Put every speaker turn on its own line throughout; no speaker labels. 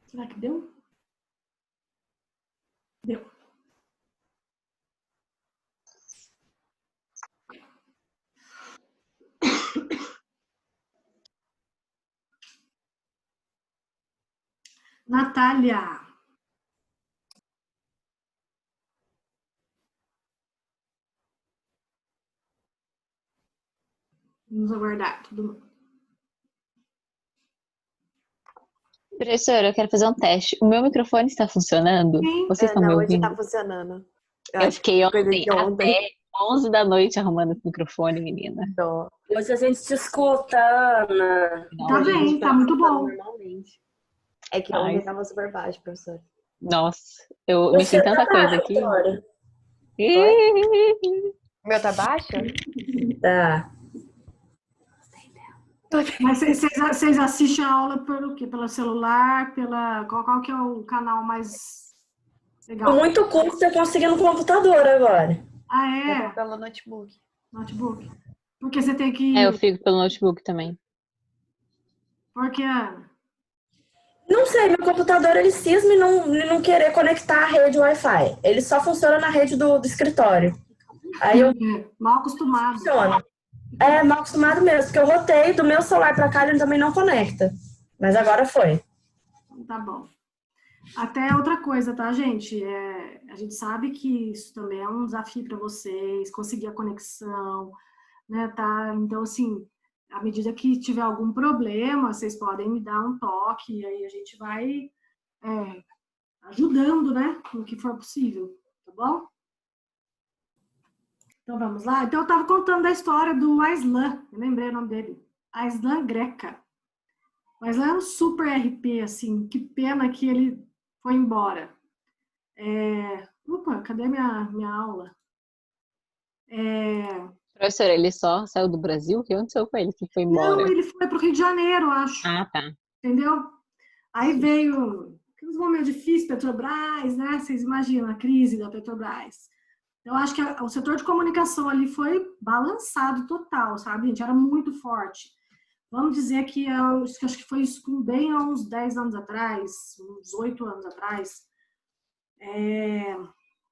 Será que deu? Deu. Natália. Vamos aguardar todo mundo.
Professora, eu quero fazer um teste. O meu microfone está funcionando?
Sim.
Vocês estão me
Não, hoje tá
ouvindo?
funcionando.
Eu fiquei
coisa
ontem
de
até 11 da noite arrumando esse microfone, menina.
Dó.
Hoje a gente te escuta, Ana.
Tá
Hoje a gente
bem, tá muito bom.
Normalmente. É que
Ai.
ontem tava super baixo, professor.
Nossa, eu mexi em tanta coisa aqui.
Vitória.
O meu tá baixo?
Tá.
Mas vocês assistem a aula pelo quê? Pelo celular? Qual que é o canal mais legal?
Com muito custo eu consegui no computador agora.
Ah,
Eu
é?
vou pelo notebook.
Notebook. Porque você tem que...
Eu fico pelo notebook também.
Porque, Ana?
Não sei, meu computador ele cisma em não querer conectar a rede Wi-Fi. Ele só funciona na rede do escritório. Aí eu
Mal acostumado.
funciona. É mal acostumado mesmo, porque eu rotei do meu celular pra cá, ele também não conecta. Mas agora foi.
Tá bom. Até outra coisa, tá, gente? A gente sabe que isso também é um desafio para vocês, conseguir a conexão, né, tá? Então, assim, à medida que tiver algum problema, vocês podem me dar um toque, e aí a gente vai ajudando, né, no que for possível, tá bom? Então, vamos lá? Então, eu estava contando a história do Aislan, eu lembrei o nome dele, Aislan Greca. O Aislan era um super RP, assim, que pena que ele foi embora. Opa, cadê minha aula?
Professora, ele só saiu do Brasil? O que aconteceu com ele que foi embora?
Não, ele foi para o Rio de Janeiro, acho.
Ah, tá.
Entendeu? Aí veio aqueles momentos difíceis, Petrobras, né? Vocês imaginam a crise da Petrobras. Eu acho que o setor de comunicação ali foi balançado total, sabe, gente? Era muito forte. Vamos dizer que acho que foi isso bem há uns 10 anos atrás, uns 8 anos atrás.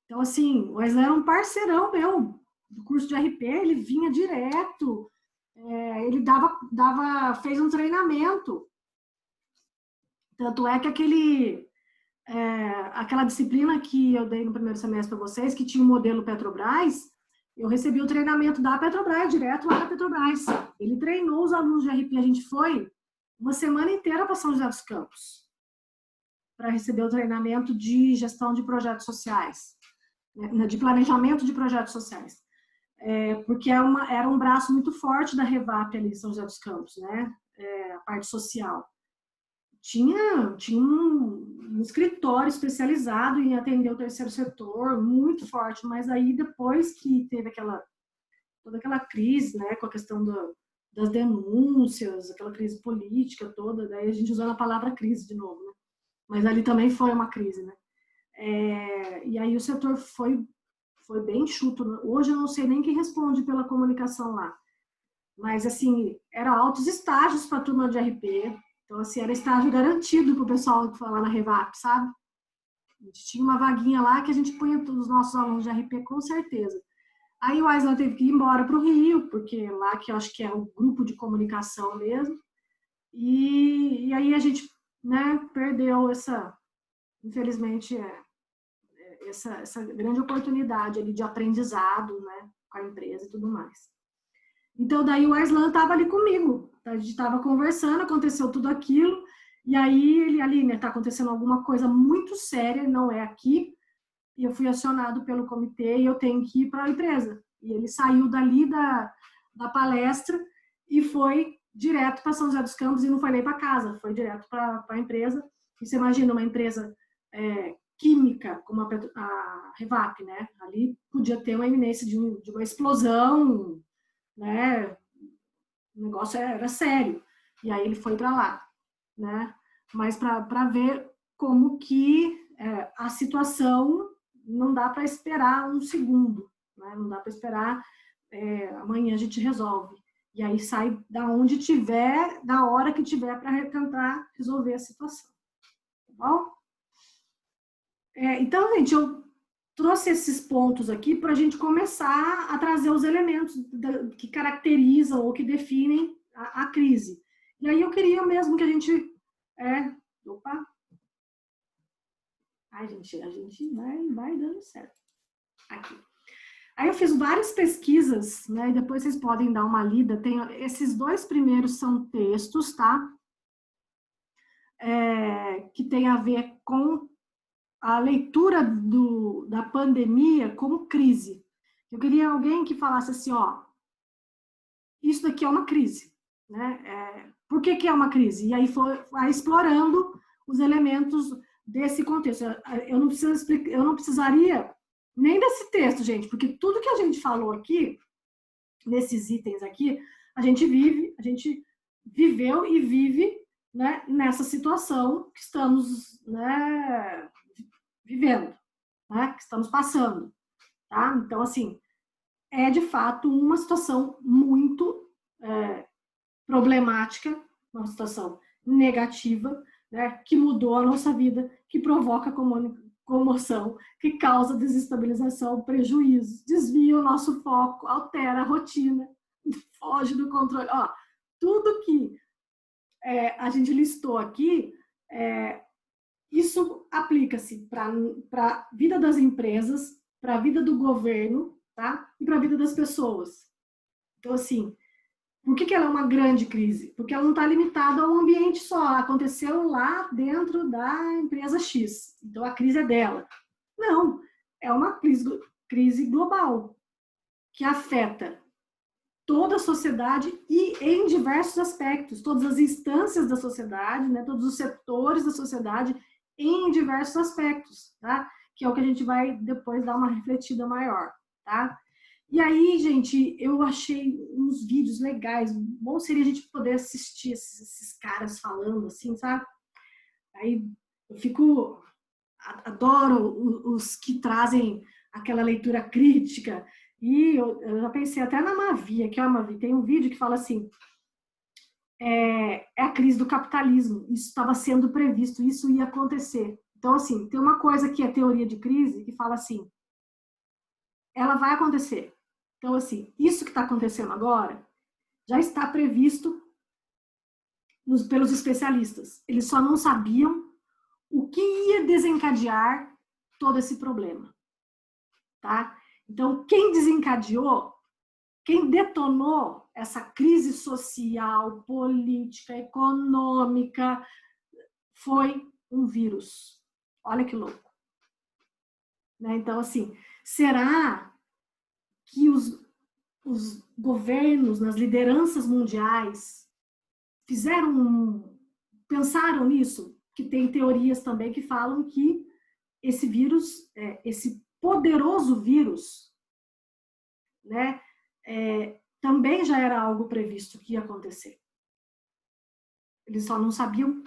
Então, assim, o Wesley era um parceirão meu do curso de RP, ele vinha direto, ele fez um treinamento. Tanto é que aquela disciplina que eu dei no primeiro semestre para vocês, que tinha o modelo Petrobras, eu recebi o treinamento da Petrobras, direto lá da Petrobras. Ele treinou os alunos de RP, a gente foi uma semana inteira para São José dos Campos, para receber o treinamento de gestão de projetos sociais, né, de planejamento de projetos sociais. Porque era um braço muito forte da Revap ali em São José dos Campos, né? A parte social. Tinha um escritório especializado em atender o terceiro setor, muito forte, mas aí depois que teve toda aquela crise, né, com a questão das denúncias, aquela crise política toda, daí a gente usando a palavra crise de novo, né? Mas ali também foi uma crise, né? E aí o setor foi bem enxuto. Hoje eu não sei nem quem responde pela comunicação lá. Mas, assim, eram altos estágios para a turma de RP. Então, assim, era estágio garantido para o pessoal que foi lá na Revap, sabe? A gente tinha uma vaguinha lá que a gente punha todos os nossos alunos de RP, com certeza. Aí o Aislan teve que ir embora para o Rio, porque lá que eu acho que é o grupo de comunicação mesmo. E aí a gente, né, perdeu infelizmente, essa grande oportunidade ali de aprendizado, né, com a empresa e tudo mais. Então, daí o Aislan estava ali comigo, a gente estava conversando, aconteceu tudo aquilo, e aí ele ali, né, está acontecendo alguma coisa muito séria, não é aqui, e eu fui acionado pelo comitê e eu tenho que ir para a empresa. E ele saiu dali da palestra e foi direto para São José dos Campos e não foi nem para casa, foi direto para a empresa. E você imagina uma empresa química como a Revap, né? Ali podia ter uma iminência de uma explosão, né? O negócio era sério. E aí ele foi para lá, né? Mas para ver como que a situação não dá para esperar um segundo, né? Não dá para esperar amanhã a gente resolve. E aí sai da onde tiver, da hora que tiver para tentar resolver a situação. bom? Então, gente, eu trouxe esses pontos aqui para a gente começar a trazer os elementos que caracterizam ou que definem a crise. E aí eu queria mesmo que a gente... Opa! Ai, gente, a gente vai dando certo. Aqui. Aí eu fiz várias pesquisas, né? E depois vocês podem dar uma lida. Esses 2 primeiros são textos, tá? Que tem a ver com a leitura da pandemia como crise. Eu queria alguém que falasse assim, ó, isso daqui é uma crise, né? Por que é uma crise? E aí vai explorando os elementos desse contexto. Eu não precisaria nem desse texto, gente, porque tudo que a gente falou aqui, nesses itens aqui, a gente viveu e vive, né, nessa situação que estamos, né, vivendo, né, que estamos passando, tá? Então, assim, é de fato uma situação muito problemática, uma situação negativa, né, que mudou a nossa vida, que provoca comoção, que causa desestabilização, prejuízo, desvia o nosso foco, altera a rotina, foge do controle. Ó, tudo que a gente listou aqui, isso aplica-se para a vida das empresas, para a vida do governo, tá? E para a vida das pessoas. Então, assim, por que ela é uma grande crise? Porque ela não está limitada a um ambiente só. Aconteceu lá dentro da empresa X. Então, a crise é dela. Não, é uma crise global que afeta toda a sociedade e em diversos aspectos, todas as instâncias da sociedade, né, todos os setores da sociedade em diversos aspectos, tá? Que é o que a gente vai depois dar uma refletida maior, tá? E aí, gente, eu achei uns vídeos legais. Bom seria a gente poder assistir esses caras falando, assim, sabe? Aí eu adoro os que trazem aquela leitura crítica. E eu já pensei até na Mavi, aqui, ó, Mavi, tem um vídeo que fala assim, é a crise do capitalismo, isso estava sendo previsto, isso ia acontecer. Então, assim, tem uma coisa que é teoria de crise, que fala assim, ela vai acontecer. Então, assim, isso que está acontecendo agora já está previsto pelos especialistas. Eles só não sabiam o que ia desencadear todo esse problema, tá? Então, quem desencadeou, quem detonou essa crise social, política, econômica, foi um vírus. Olha que louco. Né? Então, assim, será que os governos, nas lideranças mundiais, pensaram nisso? Que tem teorias também que falam que esse vírus, esse poderoso vírus, né, também já era algo previsto que ia acontecer. Eles só não sabiam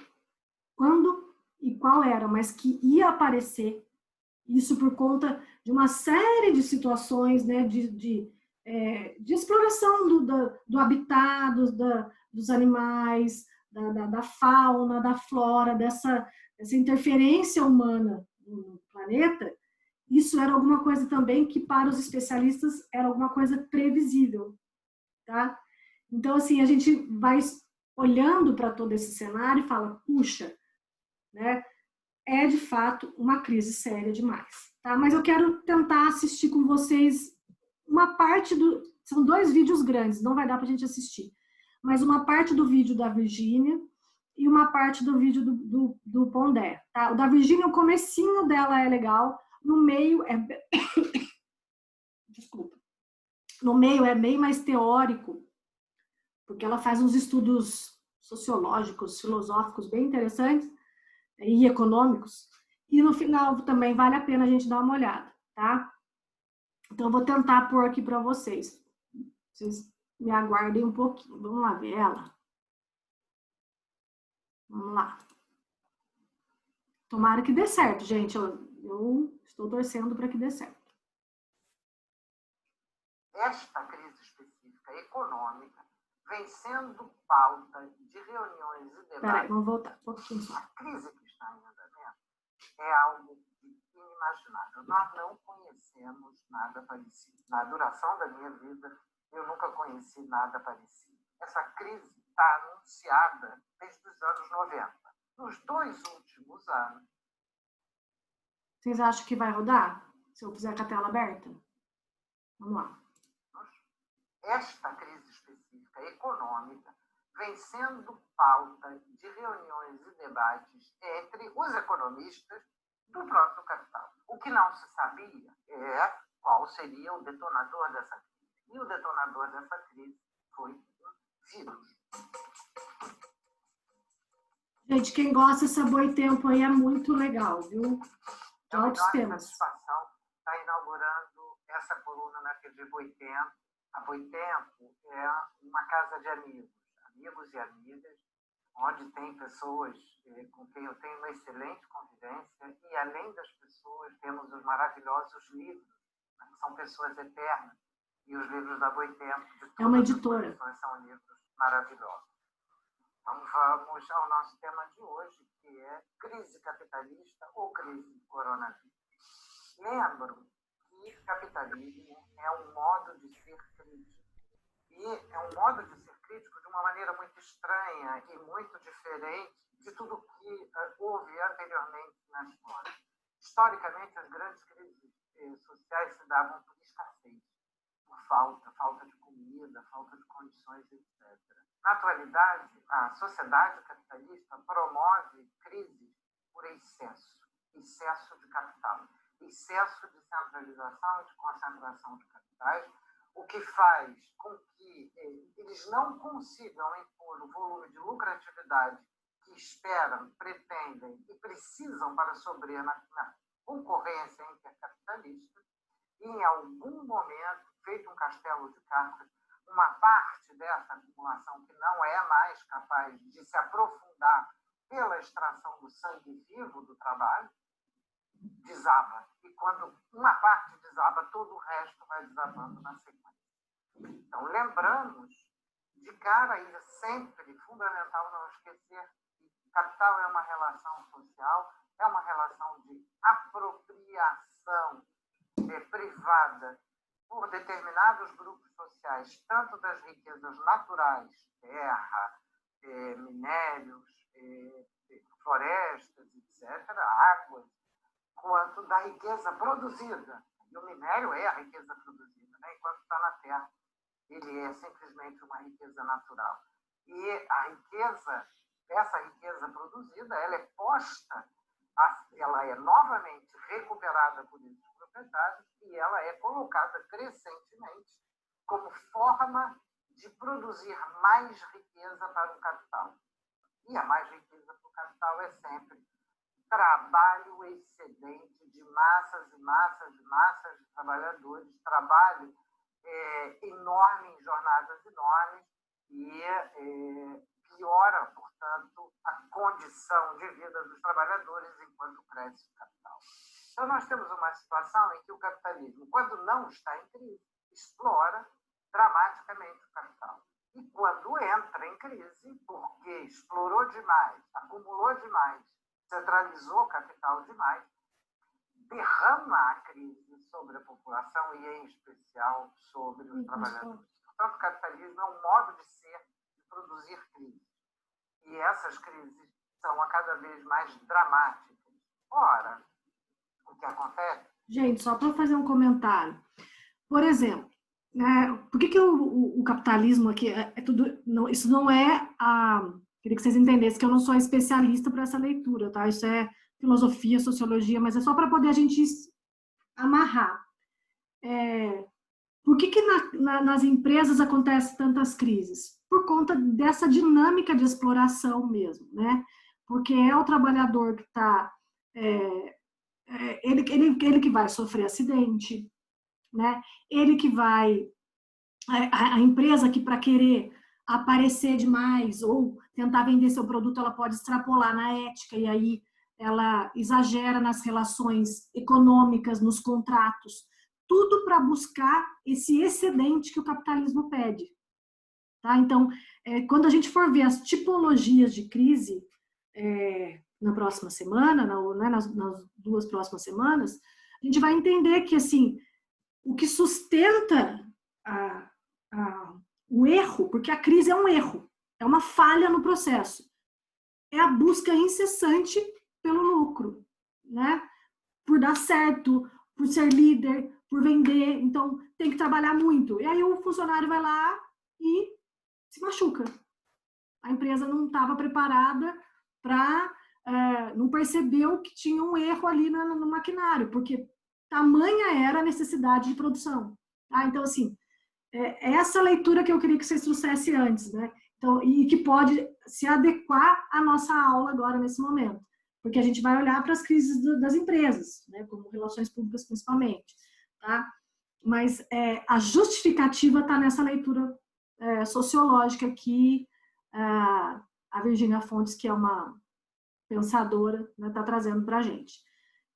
quando e qual era, mas que ia aparecer. Isso por conta de uma série de situações, né, de exploração do habitat, dos animais, da fauna, da flora, dessa interferência humana no planeta. Isso era alguma coisa também que, para os especialistas, era alguma coisa previsível, tá? Então, assim, a gente vai olhando para todo esse cenário e fala, puxa, né, é de fato uma crise séria demais, tá? Mas eu quero tentar assistir com vocês uma parte são 2 vídeos grandes, não vai dar para a gente assistir, mas uma parte do vídeo da Virgínia e uma parte do vídeo do Pondé, tá? O da Virgínia, o comecinho dela é legal, no meio desculpa, no meio é bem mais teórico, porque ela faz uns estudos sociológicos, filosóficos bem interessantes e econômicos, e no final também vale a pena a gente dar uma olhada, tá? Então eu vou tentar pôr aqui para vocês. Vocês me aguardem um pouquinho. Vamos lá ver ela. Vamos lá. Tomara que dê certo, gente. Eu estou torcendo para que dê certo.
Esta crise específica econômica vem sendo pauta de reuniões e debates.
Peraí, vamos voltar um pouquinho só.
A crise que está em andamento é algo inimaginável. Nós não conhecemos nada parecido. Na duração da minha vida, eu nunca conheci nada parecido. Essa crise está anunciada desde os anos 90. Nos 2 últimos anos.
Vocês acham que vai rodar? Se eu fizer com a tela aberta? Vamos lá.
Esta crise específica econômica vem sendo pauta de reuniões e debates entre os economistas do próprio capital. O que não se sabia é qual seria o detonador dessa crise. E o detonador dessa crise foi um vírus.
Gente, quem gosta dessa Boitempo aí é muito legal, viu?
É uma
Altos temas.
satisfação estar inaugurando essa coluna na TV Boitempo. A Boitempo é uma casa de amigos e amigas, onde tem pessoas com quem eu tenho uma excelente convivência e, além das pessoas, temos os maravilhosos livros, né, que são pessoas eternas. E os livros da Boitempo,
É uma editora.
São livros maravilhosos. Então, vamos ao nosso tema de hoje, que é crise capitalista ou crise coronavírus. Lembro que capitalismo é um modo de ser crítico. E é um modo de ser crítico de uma maneira muito estranha e muito diferente de tudo que houve anteriormente na história. Historicamente, as grandes crises sociais se davam por escassez, por falta de comida, falta de condições, etc. Na atualidade, a sociedade capitalista promove crises por excesso de capital, excesso de centralização e de concentração de capitais, o que faz com que eles não consigam impor o volume de lucratividade que esperam, pretendem e precisam para sobreviver na concorrência intercapitalista, e em algum momento, feito um castelo de cartas, uma parte dessa acumulação que não é mais capaz de se aprofundar pela extração do sangue vivo do trabalho, desaba. E quando uma parte desaba, todo o resto vai desabando na sequência. Então, lembramos de cara, e é sempre fundamental não esquecer que capital é uma relação social, é uma relação de apropriação privada por determinados grupos sociais, tanto das riquezas naturais, terra, minérios, florestas, etc., águas, quanto da riqueza produzida. E o minério é a riqueza produzida, né? Enquanto está na terra, ele é simplesmente uma riqueza natural. E a riqueza, essa riqueza produzida, ela é posta, ela é novamente recuperada por esses proprietários e ela é colocada crescentemente como forma de produzir mais riqueza para o capital. E a mais riqueza para o capital é sempre trabalho excedente de massas e massas e massas de trabalhadores, trabalho enorme em jornadas enormes e piora, portanto, a condição de vida dos trabalhadores enquanto cresce o capital. Então, nós temos uma situação em que o capitalismo, quando não está em crise, explora dramaticamente o capital. E quando entra em crise, porque explorou demais, acumulou demais, centralizou capital demais, derrama a crise sobre a população e, em especial, sobre os trabalhadores. Portanto, o capitalismo é um modo de ser, de produzir crises. E essas crises são a cada vez mais dramáticas. Ora, o que acontece?
Gente, só para fazer um comentário. Por exemplo, por que o capitalismo aqui é tudo... Não, isso não é a... Queria que vocês entendessem que eu não sou especialista para essa leitura, tá? Isso é filosofia, sociologia, mas é só para poder a gente amarrar. Por que nas empresas acontecem tantas crises? Por conta dessa dinâmica de exploração mesmo, né? Porque é o trabalhador que está... ele que vai sofrer acidente, né? Ele que vai... A empresa que, para querer aparecer demais ou tentar vender seu produto, ela pode extrapolar na ética e aí ela exagera nas relações econômicas, nos contratos, tudo para buscar esse excedente que o capitalismo pede. Tá? Então, quando a gente for ver as tipologias de crise, na próxima semana, nas 2 próximas semanas, a gente vai entender que, assim, o que sustenta o erro, porque a crise é um erro, é uma falha no processo, é a busca incessante pelo lucro, né? Por dar certo, por ser líder, por vender, então tem que trabalhar muito. E aí o funcionário vai lá e se machuca. A empresa não estava preparada para, não percebeu que tinha um erro ali no maquinário, porque tamanha era a necessidade de produção. Tá? Então, assim, essa leitura que eu queria que vocês trouxessem antes, né? Então, e que pode se adequar à nossa aula agora, nesse momento. Porque a gente vai olhar para as crises das empresas, né? Como relações públicas principalmente. Tá? Mas a justificativa está nessa leitura sociológica que a Virginia Fontes, que é uma pensadora, está trazendo para a gente.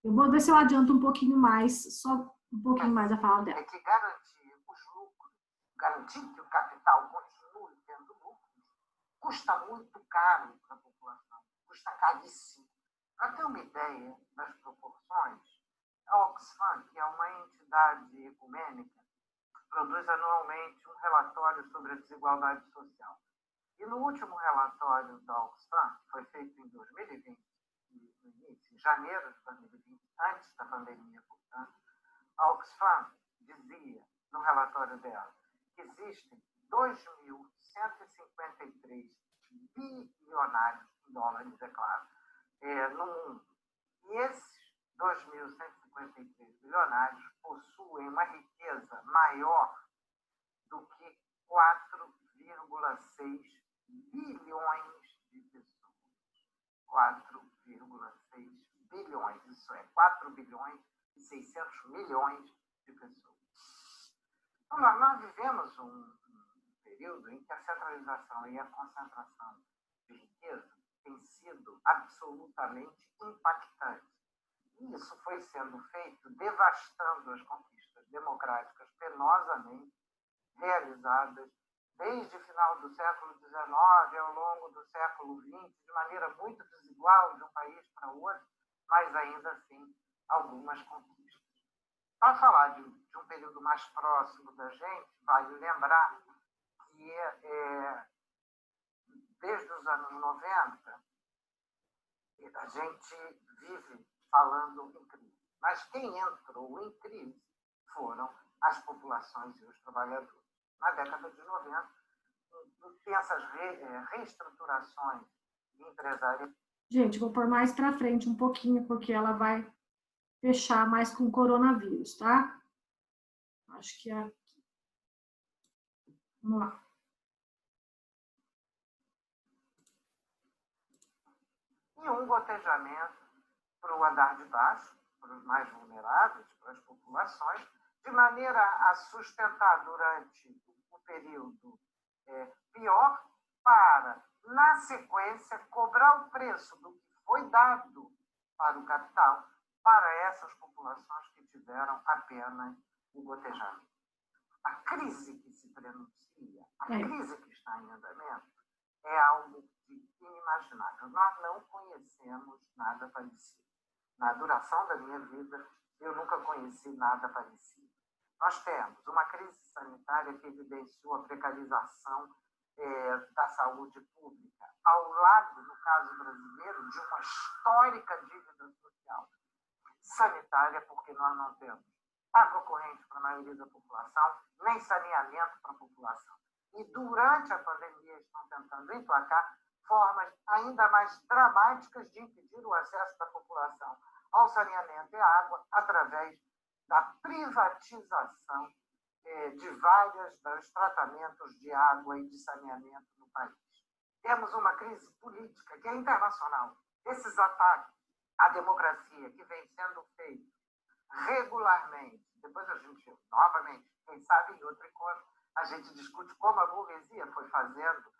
Eu vou ver se eu adianto um pouquinho mais, só um pouquinho mais a fala dela.
É que garantir os lucros, garantir que o capital continue tendo lucros, custa muito caro para a população, custa caríssimo. Para ter uma ideia das proporções, a Oxfam, que é uma entidade ecumênica, produz anualmente um relatório sobre a desigualdade social. E no último relatório da Oxfam, que foi feito em 2020, em janeiro de 2020, antes da pandemia, portanto, a Oxfam dizia, no relatório dela, que existem 2.153 bilionários em dólares, é claro, no mundo. E esses 2.153 bilionários possuem uma riqueza maior do que 4,6 bilhões de pessoas. 4,6 bilhões, isso é 4 bilhões e 600 milhões de pessoas. Então, nós vivemos um período em que a centralização e a concentração de riqueza tem sido absolutamente impactante. E isso foi sendo feito devastando as conquistas democráticas penosamente realizadas desde o final do século XIX ao longo do século XX, de maneira muito desigual de um país para o outro, mas ainda assim algumas conquistas. Para falar de um período mais próximo da gente, vale lembrar que desde os anos 90 a gente vive falando em crise. Mas quem entrou em crise foram as populações e os trabalhadores. Na década de 90, tem essas reestruturações empresariais.
Gente, vou pôr mais para frente um pouquinho, porque ela vai fechar mais com o coronavírus, tá? Acho que é aqui. Vamos lá.
E um gotejamento para o andar de baixo, para os mais vulneráveis, para as populações, de maneira a sustentar durante o período pior, para, na sequência, cobrar o preço do que foi dado para o capital para essas populações que tiveram apenas o gotejamento. A crise que se prenuncia, a crise que está em andamento, é algo inimaginável. Nós não conhecemos nada parecido. Na duração da minha vida, eu nunca conheci nada parecido. Nós temos uma crise sanitária que evidenciou a precarização da saúde pública, ao lado, no caso brasileiro, de uma histórica dívida social sanitária, porque nós não temos água corrente para a maioria da população, nem saneamento para a população. E durante a pandemia estão tentando emplacar formas ainda mais dramáticas de impedir o acesso da população ao saneamento e à água através da privatização de vários dos tratamentos de água e de saneamento no país. Temos uma crise política que é internacional. Esses ataques à democracia que vem sendo feitos regularmente, depois a gente, novamente, quem sabe em outro encontro, a gente discute como a burguesia foi fazendo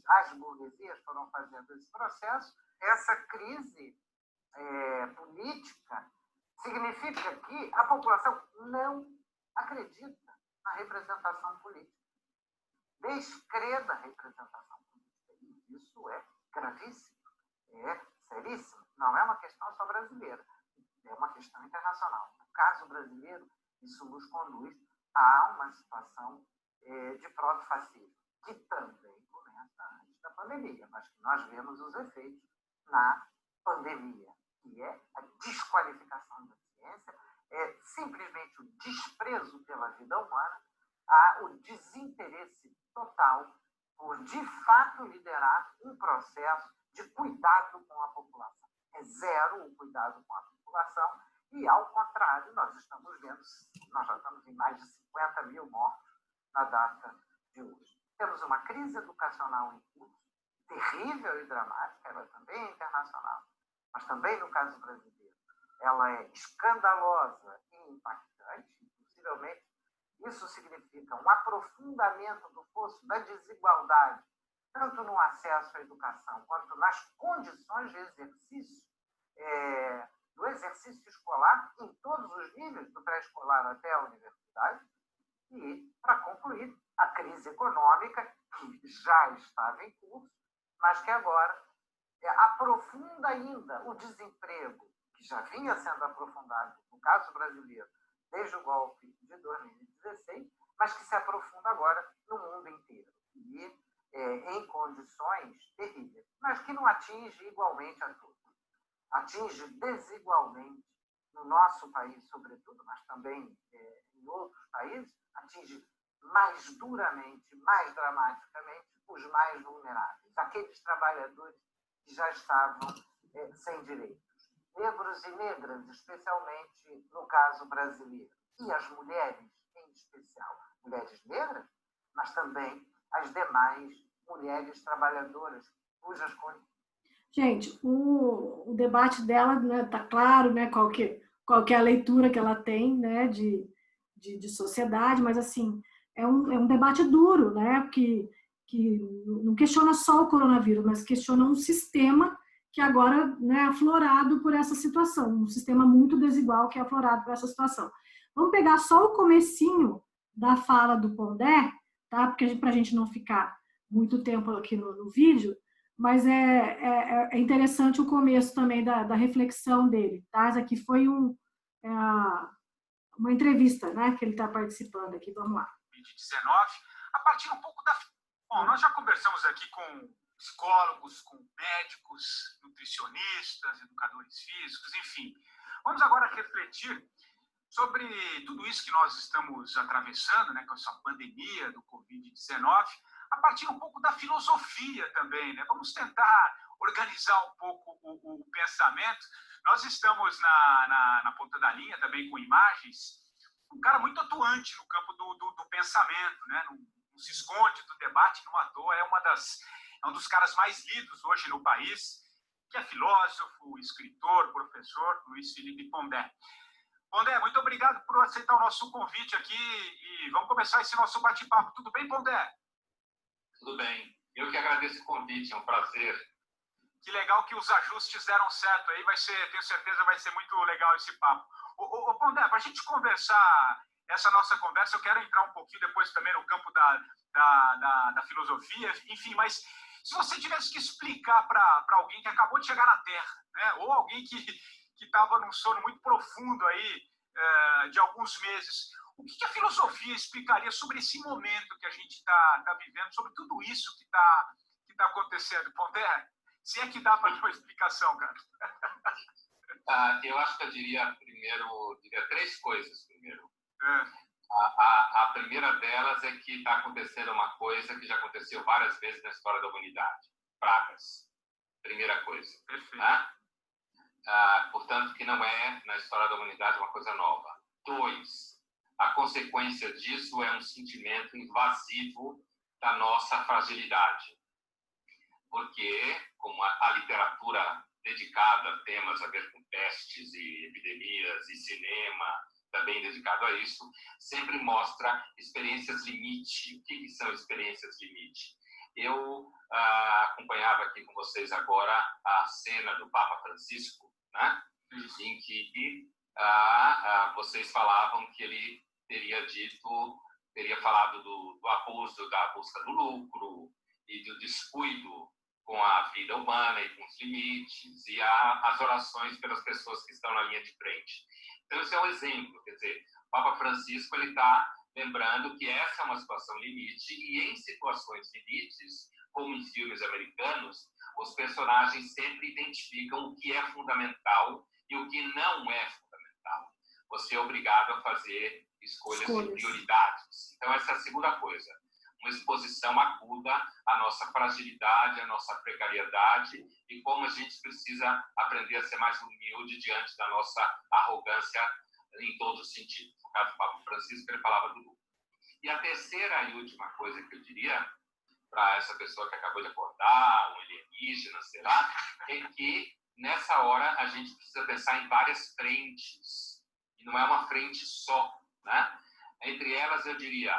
as burguesias foram fazendo esse processo. Essa crise política significa que a população não acredita na representação política. Descrê da representação política. E isso é gravíssimo. é seríssimo. Não é uma questão só brasileira, é uma questão internacional. No caso brasileiro, isso nos conduz a uma situação de protofascismo, que também começa antes da pandemia, mas que nós vemos os efeitos na pandemia, que é a desqualificação da ciência, é simplesmente o desprezo pela vida humana, o desinteresse total por, de fato, liderar um processo de cuidado com a população. É zero o cuidado com a população e, ao contrário, nós estamos vendo, nós já estamos em mais de 50 mil mortos na data de hoje. Temos uma crise educacional em curso, terrível e dramática, ela também é internacional, mas também, no caso brasileiro, ela é escandalosa e impactante. Possivelmente, isso significa um aprofundamento do fosso da desigualdade, tanto no acesso à educação quanto nas condições de exercício, do exercício escolar em todos os níveis, do pré-escolar até a universidade. E, para concluir, a crise econômica, que já estava em curso, mas que agora aprofunda ainda o desemprego, que já vinha sendo aprofundado, no caso brasileiro, desde o golpe de 2016, mas que se aprofunda agora no mundo inteiro. E em condições terríveis, mas que não atinge igualmente a todos. Atinge desigualmente no nosso país, sobretudo, mas também em outros países, atinge mais duramente, mais dramaticamente os mais vulneráveis, aqueles trabalhadores que já estavam sem direitos. Negros e negras, especialmente no caso brasileiro, e as mulheres em especial, mulheres negras, mas também as demais mulheres trabalhadoras, cujas condições...
Gente, o debate dela, né, tá claro, né, qual que é a leitura que ela tem, né, de sociedade, mas assim, é um debate duro, né, que não questiona só o coronavírus, mas questiona um sistema que agora, né, é aflorado por essa situação, um sistema muito desigual que é aflorado por essa situação. Vamos pegar só o comecinho da fala do Pondé, tá? Porque para a gente não ficar muito tempo aqui no vídeo, mas é interessante o começo também da reflexão dele, tá? Isso aqui foi uma entrevista, né, que ele está participando aqui. Vamos lá.
2019, a partir um pouco da... Bom, nós já conversamos aqui com psicólogos, com médicos, nutricionistas, educadores físicos, enfim. Vamos agora refletir sobre tudo isso que nós estamos atravessando, né, com essa pandemia do Covid-19, a partir um pouco da filosofia também, né? Vamos tentar organizar um pouco o pensamento. Nós estamos na ponta da linha também com imagens, um cara muito atuante no campo do pensamento, né? Não se esconde do debate, não à toa, é um dos caras mais lidos hoje no país, que é filósofo, escritor, professor, Luiz Felipe Pondé. Pondé, muito obrigado por aceitar o nosso convite aqui e vamos começar esse nosso bate-papo. Tudo bem, Pondé?
Tudo bem. Eu que agradeço o convite, é um prazer.
Que legal que os ajustes deram certo aí, tenho certeza vai ser muito legal esse papo. Ô Pondé, para a gente conversar essa nossa conversa, eu quero entrar um pouquinho depois também no campo da filosofia, enfim, mas se você tivesse que explicar para alguém que acabou de chegar na Terra, né, ou alguém que estava num sono muito profundo aí, de alguns meses, o que a filosofia explicaria sobre esse momento que a gente está vivendo, sobre tudo isso que está acontecendo? Pondé, se é que dá para dar uma explicação, cara.
Eu acho que eu diria três coisas primeiro. A primeira delas é que está acontecendo uma coisa que já aconteceu várias vezes na história da humanidade. Pragas. Primeira coisa. Né? Portanto, que não é, na história da humanidade, uma coisa nova. 2, a consequência disso é um sentimento invasivo da nossa fragilidade. Porque, como a literatura dedicada a temas a ver com pestes e epidemias e cinema, também dedicado a isso, sempre mostra experiências limite. O que são experiências limite? Eu acompanhava aqui com vocês agora a cena do Papa Francisco, né? Em que vocês falavam que ele teria falado do abuso da busca do lucro e do descuido com a vida humana e com os limites, e as orações pelas pessoas que estão na linha de frente. Então, esse é um exemplo, quer dizer, o Papa Francisco está lembrando que essa é uma situação limite, e em situações limites, como em filmes americanos, os personagens sempre identificam o que é fundamental e o que não é fundamental. Você é obrigado a fazer escolhas de prioridades. Então, essa é a segunda coisa. Uma exposição aguda à nossa fragilidade, à nossa precariedade e como a gente precisa aprender a ser mais humilde diante da nossa arrogância em todos os sentidos. No caso do Papa Francisco, ele falava do lucro. E a terceira e última coisa que eu diria para essa pessoa que acabou de acordar, um alienígena, sei lá, é que nessa hora a gente precisa pensar em várias frentes. E não é uma frente só, né? Entre elas, eu diria,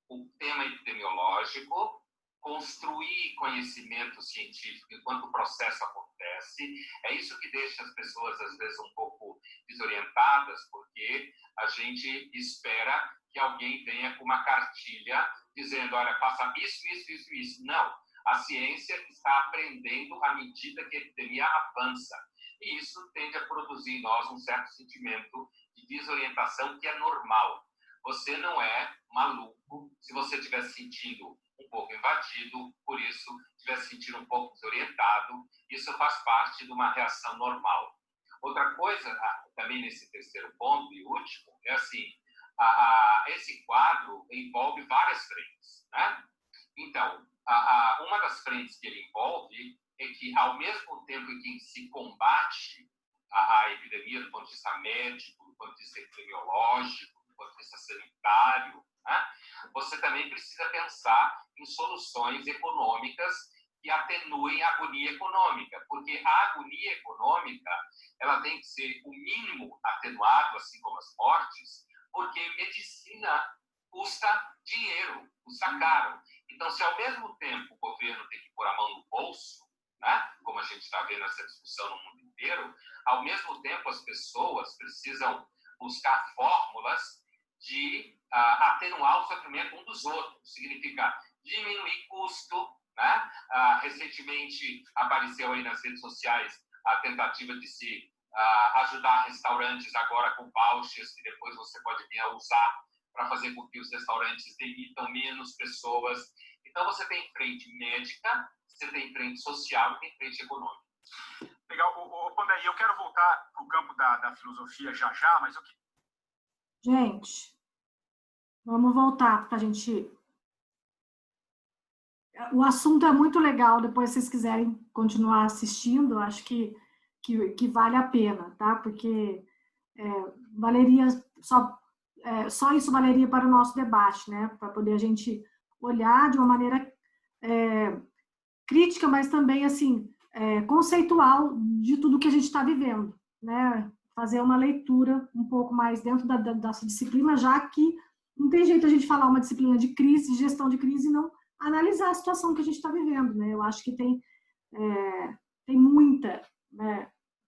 o tema epidemiológico, construir conhecimento científico enquanto o processo acontece. É isso que deixa as pessoas, às vezes, um pouco desorientadas, porque a gente espera que alguém venha com uma cartilha dizendo, olha, faça isso, isso, isso, isso. Não. A ciência está aprendendo à medida que a epidemia avança. E isso tende a produzir em nós um certo sentimento de desorientação que é normal. Você não é maluco se você estiver se sentindo um pouco invadido, por isso estiver se sentindo um pouco desorientado. Isso faz parte de uma reação normal. Outra coisa, também nesse terceiro ponto e último, é assim, esse quadro envolve várias frentes, né? Então, uma das frentes que ele envolve é que, ao mesmo tempo em que se combate a epidemia do ponto de vista médico, do ponto de vista epidemiológico, do ponto de vista sanitário, né? Você também precisa pensar em soluções econômicas que atenuem a agonia econômica, porque a agonia econômica ela tem que ser o mínimo atenuado, assim como as mortes, porque medicina custa dinheiro, custa caro. Então, se ao mesmo tempo o governo tem que pôr a mão no bolso, né, como a gente está vendo essa discussão no mundo inteiro, ao mesmo tempo as pessoas precisam buscar fórmulas de atenuar o sofrimento um dos outros. Significa diminuir custo, né? Recentemente apareceu aí nas redes sociais a tentativa de se ajudar restaurantes agora com vouchers que depois você pode vir a usar para fazer com que os restaurantes demitam menos pessoas. Então, você tem frente médica, você tem frente social e tem frente econômica.
Legal. Pandaí, eu quero voltar para o campo da filosofia já, mas eu...
Gente, vamos voltar para a gente... O assunto é muito legal, depois se vocês quiserem continuar assistindo, acho que vale a pena, tá? Porque valeria só isso valeria para o nosso debate, né? Para poder a gente olhar de uma maneira crítica, mas também assim conceitual de tudo que a gente está vivendo, né? Fazer uma leitura um pouco mais dentro da nossa disciplina, já que não tem jeito a gente falar uma disciplina de crise, de gestão de crise, e não analisar a situação que a gente está vivendo, né? Eu acho que tem muita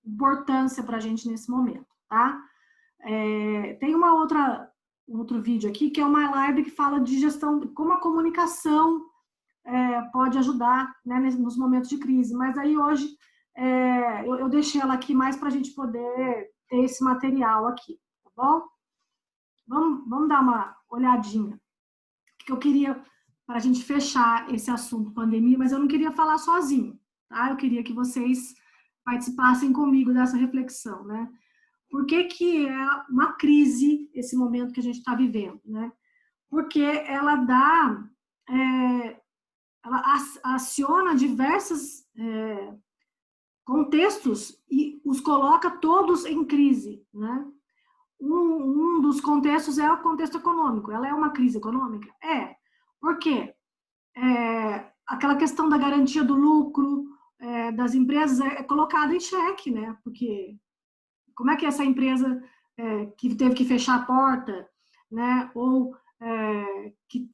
importância para a gente nesse momento, tá? Tem outro vídeo aqui, que é uma live que fala de gestão, como a comunicação pode ajudar, né, nos momentos de crise. Mas aí hoje eu deixei ela aqui mais para a gente poder ter esse material aqui, tá bom? Vamos dar uma olhadinha. O que eu queria, para a gente fechar esse assunto pandemia, mas eu não queria falar sozinho, tá? Eu queria que vocês participassem comigo dessa reflexão, né? Por que é uma crise esse momento que a gente está vivendo, né? Porque ela ela aciona diversos contextos e os coloca todos em crise, né? Um dos contextos é o contexto econômico. Ela é uma crise econômica? Por quê? Aquela questão da garantia do lucro das empresas é colocada em xeque, né? Porque como é que essa empresa que teve que fechar a porta, né? Ou que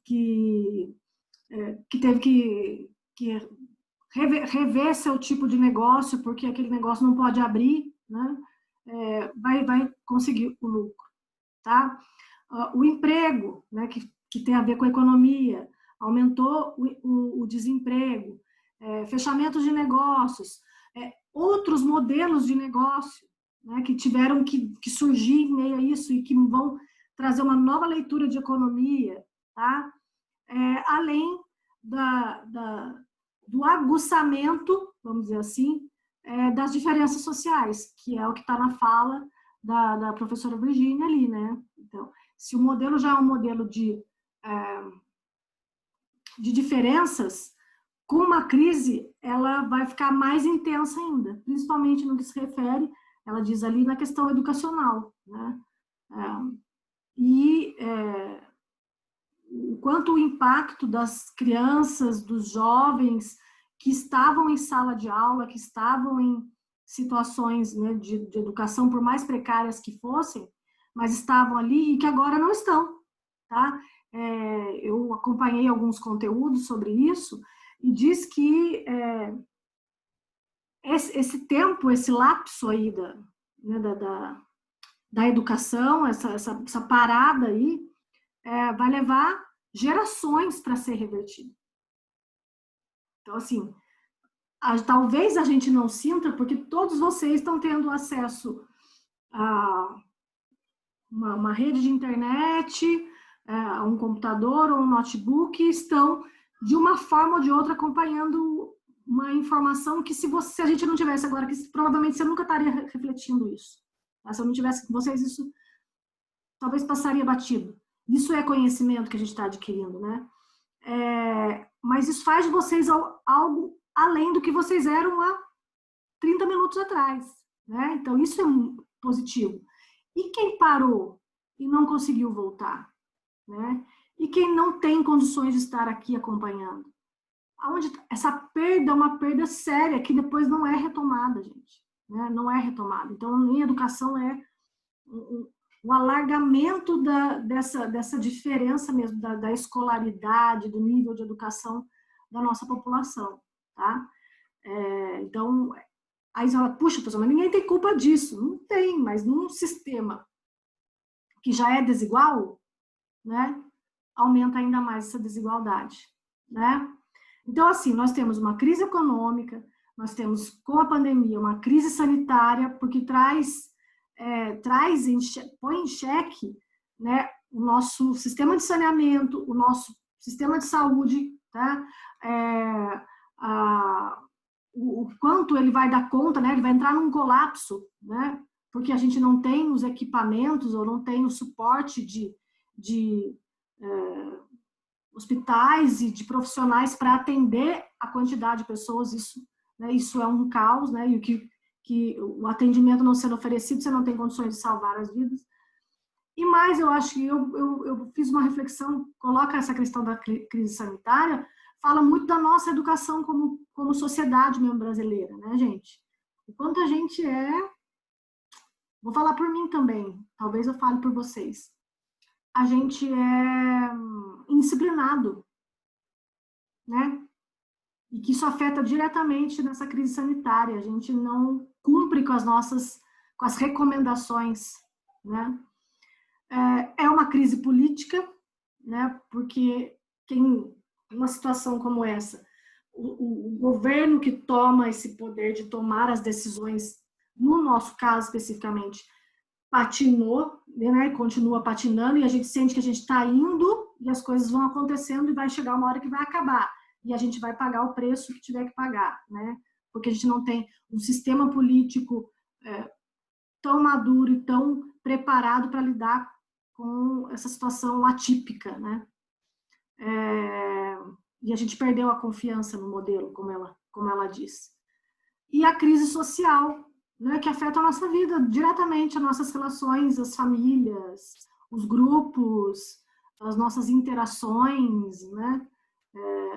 teve que rever seu tipo de negócio, porque aquele negócio não pode abrir, né? Vai conseguir o lucro, tá? O emprego, né? Que tem a ver com a economia, aumentou o desemprego, fechamento de negócios, outros modelos de negócio, né, que tiveram que surgir em meio a isso e que vão trazer uma nova leitura de economia, tá? Além do aguçamento, vamos dizer assim, das diferenças sociais, que é o que está na fala da professora Virginia ali, né? Então, se o modelo já é um modelo de diferenças, com uma crise, ela vai ficar mais intensa ainda, principalmente no que se refere, ela diz ali, na questão educacional, né? O quanto o impacto das crianças, dos jovens que estavam em sala de aula, que estavam em situações, né, de educação, por mais precárias que fossem, mas estavam ali e que agora não estão, tá? Eu acompanhei alguns conteúdos sobre isso e diz que esse tempo, esse lapso aí da educação, essa parada aí, vai levar gerações para ser revertido. Então, assim, talvez a gente não sinta, porque todos vocês estão tendo acesso a uma rede de internet, a um computador ou um notebook, e estão, de uma forma ou de outra, acompanhando uma informação que, se a gente não tivesse agora, que provavelmente você nunca estaria refletindo isso. Tá? Se eu não tivesse com vocês, isso talvez passaria batido. Isso é conhecimento que a gente está adquirindo, né? Mas isso faz de vocês algo além do que vocês eram há 30 minutos atrás, né? Então, isso é positivo. E quem parou e não conseguiu voltar, né? E quem não tem condições de estar aqui acompanhando? Essa perda é uma perda séria que depois não é retomada, gente, né? Não é retomada. Então, em educação o alargamento dessa diferença mesmo, da escolaridade, do nível de educação da nossa população, tá? Então, aí você fala, puxa, pessoal, mas ninguém tem culpa disso. Não tem, mas num sistema que já é desigual, né, aumenta ainda mais essa desigualdade, né? Então, assim, nós temos uma crise econômica, nós temos, com a pandemia, uma crise sanitária, porque põe em xeque, né, o nosso sistema de saneamento, o nosso sistema de saúde, tá? O quanto ele vai dar conta, né? Ele vai entrar num colapso, né? Porque a gente não tem os equipamentos ou não tem o suporte de hospitais e de profissionais para atender a quantidade de pessoas. Isso é um caos, né? E que o atendimento não sendo oferecido, você não tem condições de salvar as vidas. E mais, eu acho que eu fiz uma reflexão, coloca essa questão da crise sanitária, fala muito da nossa educação como sociedade mesmo brasileira, né, gente? O quanto a gente vou falar por mim também, talvez eu fale por vocês, a gente é indisciplinado, né? E que isso afeta diretamente nessa crise sanitária. A gente não cumpre com as recomendações, né? É uma crise política, né? Porque uma situação como essa, o governo que toma esse poder de tomar as decisões, no nosso caso especificamente, patinou, né? Continua patinando, e a gente sente que a gente está indo e as coisas vão acontecendo e vai chegar uma hora que vai acabar. E a gente vai pagar o preço que tiver que pagar, né? Porque a gente não tem um sistema político tão maduro e tão preparado para lidar com essa situação atípica, né? E a gente perdeu a confiança no modelo, como ela diz. E a crise social, né, que afeta a nossa vida diretamente, as nossas relações, as famílias, os grupos, as nossas interações, né?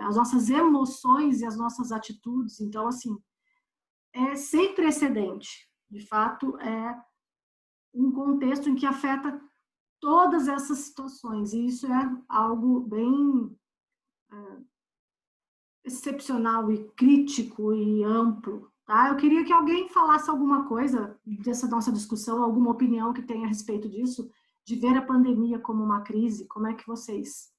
As nossas emoções e as nossas atitudes. Então, assim, é sem precedente. De fato, é um contexto em que afeta todas essas situações. E isso é algo bem excepcional e crítico e amplo. Tá? Eu queria que alguém falasse alguma coisa dessa nossa discussão, alguma opinião que tenha a respeito disso, de ver a pandemia como uma crise. Como é que vocês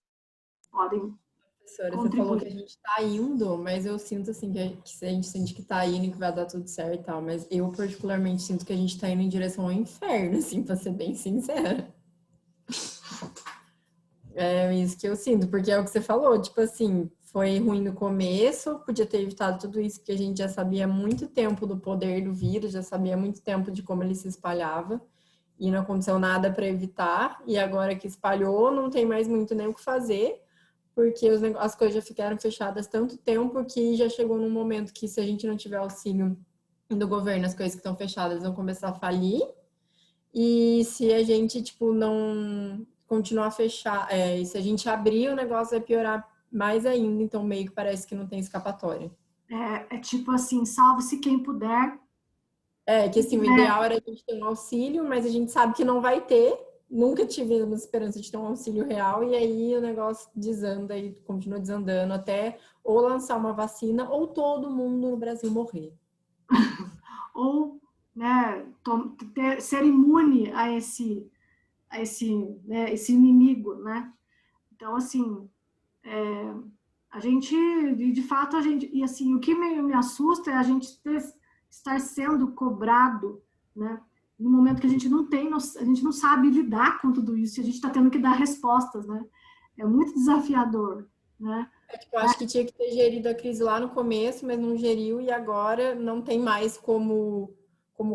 podem
Professora, você falou que a gente tá indo, mas eu sinto assim que a gente sente que tá indo e que vai dar tudo certo e tal, mas eu particularmente sinto que a gente tá indo em direção ao inferno, assim, pra ser bem sincera. É isso que eu sinto, porque é o que você falou, tipo assim, foi ruim no começo, podia ter evitado tudo isso, porque a gente já sabia há muito tempo do poder do vírus, já sabia há muito tempo de como ele se espalhava, e não aconteceu nada para evitar, e agora que espalhou, não tem mais muito nem o que fazer, porque as coisas já ficaram fechadas tanto tempo que já chegou num momento que se a gente não tiver auxílio do governo, as coisas que estão fechadas vão começar a falir, e se a gente, tipo, não continuar a fechar, e se a gente abrir, o negócio vai piorar mais ainda, então meio que parece que não tem escapatória.
É tipo assim, salve-se quem puder.
Que assim, o ideal era a gente ter um auxílio, mas a gente sabe que não vai ter, nunca tivemos esperança de ter um auxílio real, e aí o negócio desanda e continua desandando até ou lançar uma vacina ou todo mundo no Brasil morrer.
Ou, né, ser imune a esse inimigo, né? Então, assim, a gente, de fato, e assim, o que me assusta é a gente estar sendo cobrado, né? No momento que a gente não sabe lidar com tudo isso, e a gente está tendo que dar respostas, né? É muito desafiador, né?
Eu acho que tinha que ter gerido a crise lá no começo, mas não geriu, e agora não tem mais como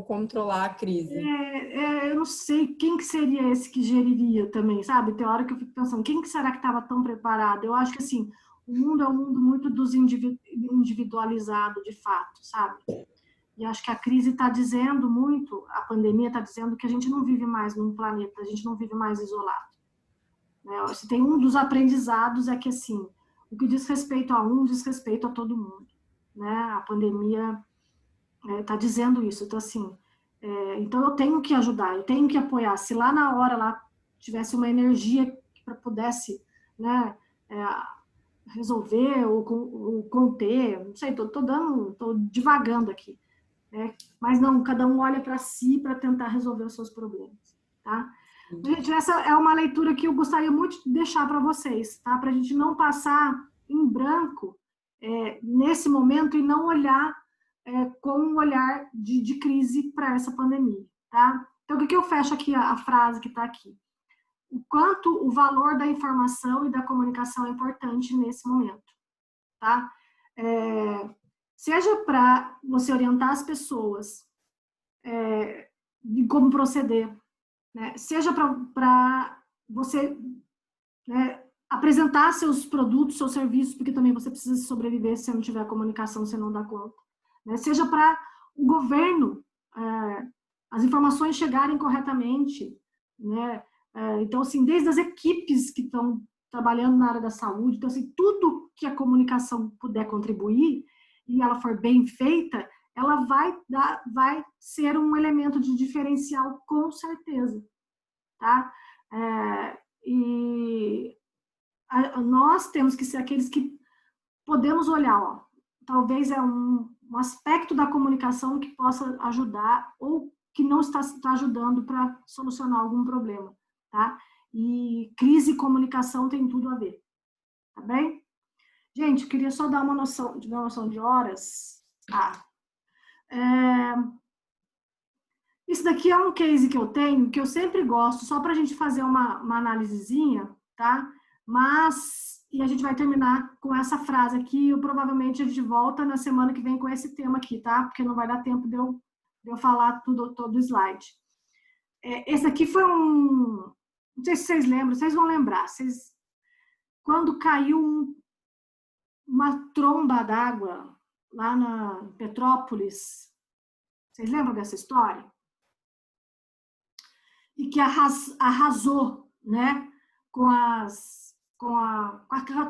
controlar a crise.
Eu não sei quem que seria esse que geriria também, sabe? Tem hora que eu fico pensando, quem que será que estava tão preparado? Eu acho que, assim, o mundo é um mundo muito individualizado, de fato, sabe? E acho que a crise está dizendo muito, a pandemia está dizendo que a gente não vive mais num planeta, a gente não vive mais isolado. Né? Se tem um dos aprendizados é que, assim, o que diz respeito a um, diz respeito a todo mundo. Né? A pandemia está dizendo isso. Então, assim, então eu tenho que ajudar, eu tenho que apoiar. Se lá na hora lá tivesse uma energia que pudesse, né, resolver ou conter, não sei, tô divagando aqui, né? Mas não, cada um olha para si para tentar resolver os seus problemas, tá? Gente, essa é uma leitura que eu gostaria muito de deixar para vocês, tá? Para a gente não passar em branco nesse momento e não olhar com um olhar de crise para essa pandemia, tá? Então, o que eu fecho aqui, a frase que está aqui? O quanto o valor da informação e da comunicação é importante nesse momento, tá? Seja para você orientar as pessoas de como proceder, né? Seja para você, né, apresentar seus produtos, seus serviços, porque também você precisa sobreviver. Se você não tiver comunicação, você não dá conta. Né? Seja para o governo, as informações chegarem corretamente, né? Então, assim, desde as equipes que estão trabalhando na área da saúde, então, assim, tudo que a comunicação puder contribuir e ela for bem feita, ela vai ser um elemento de diferencial, com certeza, tá? E nós temos que ser aqueles que podemos olhar, ó, talvez é um aspecto da comunicação que possa ajudar ou que não está ajudando para solucionar algum problema, tá? E crise e comunicação tem tudo a ver, tá bem? Gente, eu queria só dar uma noção de horas. Tá? Isso daqui é um case que eu tenho, que eu sempre gosto, só para a gente fazer uma análisezinha, tá? E a gente vai terminar com essa frase aqui, e provavelmente a gente volta na semana que vem com esse tema aqui, tá? Porque não vai dar tempo de eu falar todo o slide. Esse aqui foi não sei se vocês lembram, vocês vão lembrar. Quando caiu uma tromba d'água lá na Petrópolis, vocês lembram dessa história? E que arrasou, né? Com a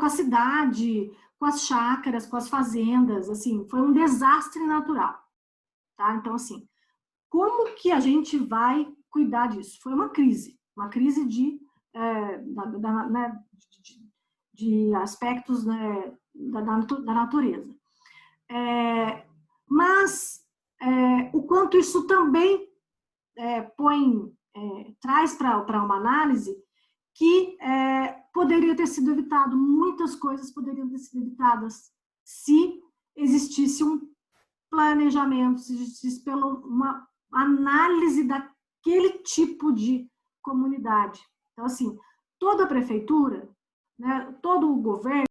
cidade, com as chácaras, com as fazendas, assim, foi um desastre natural, tá? Então, assim, como que a gente vai cuidar disso? Foi uma crise de aspectos, né, da natureza. Mas o quanto isso também traz para uma análise que poderia ter sido evitado, muitas coisas poderiam ter sido evitadas se existisse um planejamento, se existisse uma análise daquele tipo de comunidade. Então, assim, toda a prefeitura, né, todo o governo,